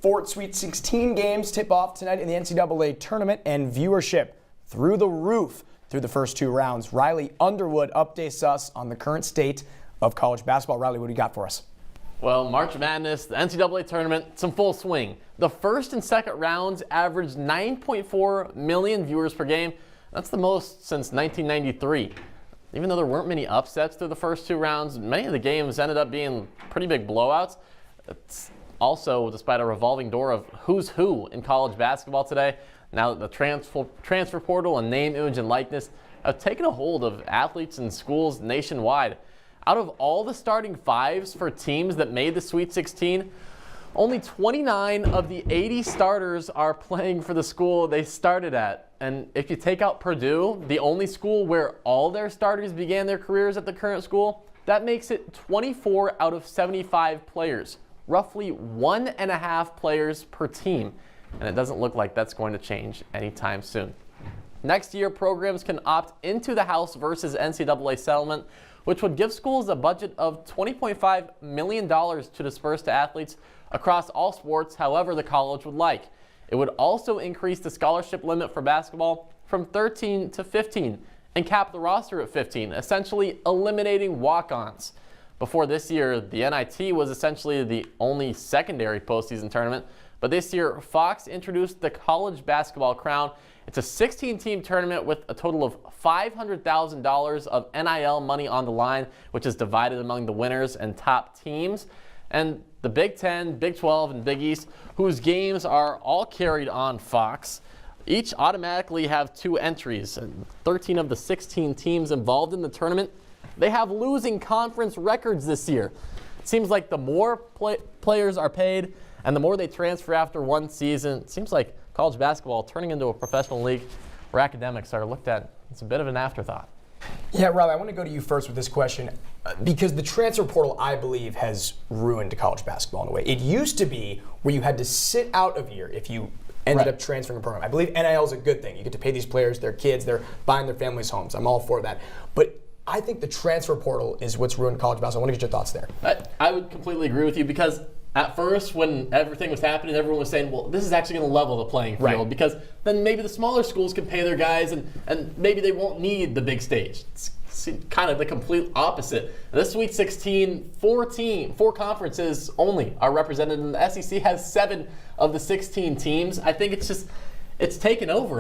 Fort Sweet 16 games tip off tonight in the NCAA tournament, and viewership through the roof through the first two rounds. Riley Underwood updates us on the current state of college basketball. Riley, what do you got for us? Well, March Madness, the NCAA tournament, it's in full swing. The first and second rounds averaged 9.4 million viewers per game. That's the most since 1993. Even though there weren't many upsets through the first two rounds, many of the games ended up being pretty big blowouts. It's also despite a revolving door of who's who in college basketball today. Now that the transfer portal and name, image, and likeness have taken a hold of athletes and schools nationwide. Out of all the starting fives for teams that made the Sweet 16, only 29 of the 80 starters are playing for the school they started at. And if you take out Purdue, the only school where all their starters began their careers at the current school, that makes it 24 out of 75 players, roughly 1.5 players per team. And it doesn't look like that's going to change anytime soon. Next year, programs can opt into the House versus NCAA settlement, which would give schools a budget of $20.5 million to disperse to athletes across all sports however the college would like. It would also increase the scholarship limit for basketball from 13 to 15 and cap the roster at 15, essentially eliminating walk-ons. Before this year, the NIT was essentially the only secondary postseason tournament, but this year, Fox introduced the College Basketball Crown. It's a 16-team tournament with a total of $500,000 of NIL money on the line, which is divided among the winners and top teams. And the Big Ten, Big 12, and Big East, whose games are all carried on Fox, each automatically have 2 entries. And 13 of the 16 teams involved in the tournament, they have losing conference records this year. It seems like the more players are paid and the more they transfer after one season, it seems like college basketball turning into a professional league where academics are looked at. It's a bit of an afterthought. Yeah, Riley, I want to go to you first with this question because the transfer portal, I believe, has ruined college basketball in a way. It used to be where you had to sit out a year if you ended up transferring a program. I believe NIL is a good thing. You get to pay these players, their kids, they're buying their families' homes. I'm all for that. But I think the transfer portal is what's ruined college basketball. I want to get your thoughts there. I would completely agree with you because at first, when everything was happening, everyone was saying, well, this is actually going to level the playing field because then maybe the smaller schools can pay their guys and maybe they won't need the big stage. It's kind of the complete opposite. This Sweet 16, 4 conferences only are represented, and the SEC has 7 of the 16 teams. I think it's taken over.